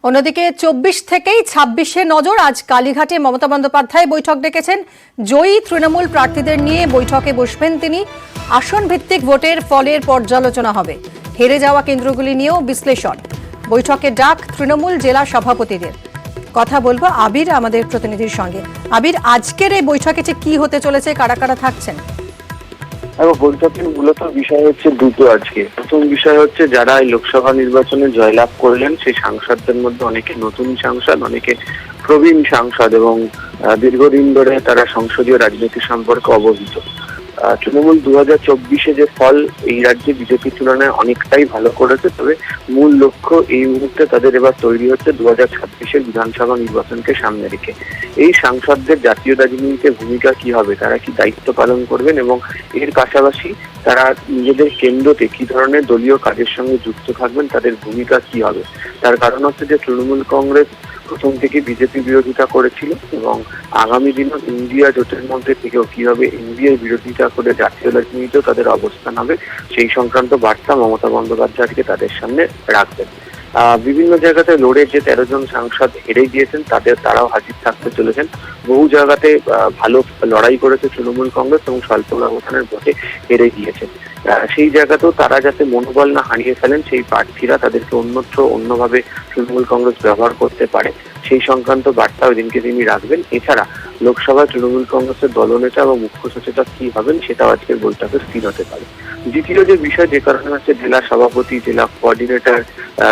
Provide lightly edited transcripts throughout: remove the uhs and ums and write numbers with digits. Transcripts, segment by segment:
অন্যদিকে ২৪ থেকেই ২৬শে নজর। আজ কালীঘাটে মমতা বন্দ্যোপাধ্যায় বৈঠক ডেকেছেন। জয়ী তৃণমূল প্রার্থীদের নিয়ে বৈঠকে বসবেন তিনি। আসন ভিত্তিক ভোটের ফলের পর্যালোচনা হবে। হেরে যাওয়া কেন্দ্রগুলি নিয়েও বিশ্লেষণ। বৈঠকে ডাক তৃণমূল জেলা সভাপতিদের। কথা বলবো আবির আমাদের প্রতিনিধির সঙ্গে। আবির, আজকের এই বৈঠকে যে কি হতে চলেছে, কারা কারা থাকছেন? বৈঠকের মূলত বিষয় হচ্ছে দুটো। আজকে প্রথম বিষয় হচ্ছে যারা এই লোকসভা নির্বাচনে জয়লাভ করলেন সেই সাংসদদের মধ্যে অনেকে নতুন সাংসদ, অনেকে প্রবীণ সাংসদ এবং দীর্ঘদিন ধরে তারা সংসদীয় রাজনীতি সম্পর্কে অবহিত। তৃণমূল 2024-এ যে ফল এই রাজ্যে বিজেপির তুলনায় অনেকটাই ভালো করেছে, তবে মূল লক্ষ্য এই মুহূর্তে তাদের এবার তৈরি হচ্ছে 2026-এর বিধানসভা নির্বাচনকে সামনে রেখে। এই সাংসদদের জাতীয় রাজনীতিতে ভূমিকা কি হবে, তারা কি দায়িত্ব পালন করবেন এবং এর পাশাপাশি তারা নিজেদের কেন্দ্রতে কি ধরনের দলীয় কাজের সঙ্গে যুক্ত থাকবেন, তাদের ভূমিকা কি হবে। তার কারণ হচ্ছে যে তৃণমূল কংগ্রেস প্রথম থেকে বিজেপি বিরোধিতা করেছিল এবং আগামী দিনে ইন্ডিয়া জোটের মধ্যে থেকেও কিভাবে ইন্ডিয়ার বিরোধিতা করে জাতীয় রাজনীতিতেও তাদের অবস্থান হবে, সেই সংক্রান্ত বার্তা মমতা বন্দ্যোপাধ্যায়কে তাদের সামনে রাখবেন। বিভিন্ন জায়গাতে লড়ে যে 13 জন সাংসদ হেরে গিয়েছেন তারাও হাজির থাকতে চলেছেন। বহু জায়গাতে ভালো লড়াই করেছে তৃণমূল কংগ্রেস এবং স্বল্প ব্যবধানের ভোটে হেরে গিয়েছে। সেই জায়গাতেও তারা যাতে মনোবল না হারিয়ে ফেলেন, সেই প্রার্থীরা তাদেরকে অন্যভাবে তৃণমূল কংগ্রেস ব্যবহার করতে পারে, সেই সংক্রান্ত বার্তা ওই দিনকে তিনি রাখবেন। এছাড়া লোকসভায় তৃণমূল কংগ্রেসের দলনেতা এবং মুখ্য সচেতক কি হবেন সেটাও আজকের বৈঠকে স্থির হতে পারে। দ্বিতীয় যে বিষয়, যে কারণে হচ্ছে জেলা সভাপতি, জেলা কোঅর্ডিনেটর,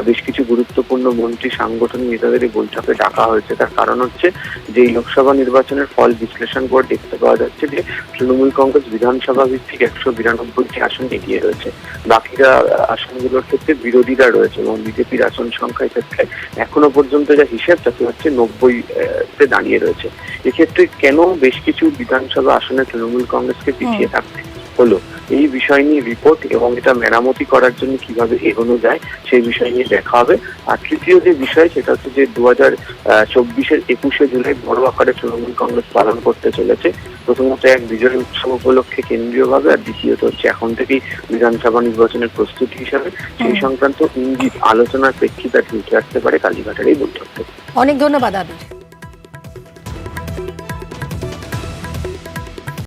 বেশ কিছু গুরুত্বপূর্ণ মন্ত্রী, সাংগঠনিক নেতাদের এই বৈঠকে ডাকা হয়েছে। তার কারণ হচ্ছে যে এই লোকসভা নির্বাচনের ফল বিশ্লেষণ করে দেখতে পাওয়া যাচ্ছে যে তৃণমূল কংগ্রেস বিধানসভা ভিত্তিক 192টি আসন এগিয়ে রয়েছে। বাকিরা আসনগুলোর ক্ষেত্রে বিরোধীরা রয়েছে এবং বিজেপির আসন সংখ্যা ক্ষেত্রে এখনো পর্যন্ত যা হিসেব তাতে হচ্ছে 90-তে দাঁড়িয়ে রয়েছে। এক্ষেত্রে কেন বেশ কিছু বিধানসভা আসনে তৃণমূল কংগ্রেসকে পিছিয়ে থাকতে হলো, এই বিষয় নিয়ে রিপোর্ট এবং এটা মেরামতি করার জন্য কিভাবে এগোনো যায় সেই বিষয় নিয়ে দেখা হবে। আর তৃতীয় যে বিষয় সেটা হচ্ছে যে 2024-এর 21শে জুলাই বড় আকারে তৃণমূল কংগ্রেস পালন করতে চলেছে। প্রথমত এক বিজয় উৎসব উপলক্ষে কেন্দ্রীয়ভাবে, আর দ্বিতীয়ত হচ্ছে এখন থেকেই বিধানসভা নির্বাচনের প্রস্তুতি হিসাবে সেই সংক্রান্ত ইঙ্গিত আলোচনার প্রেক্ষিতে উঠে আসতে পারে কালীঘাটের এই বৈঠক থেকে। অনেক ধন্যবাদ আবির।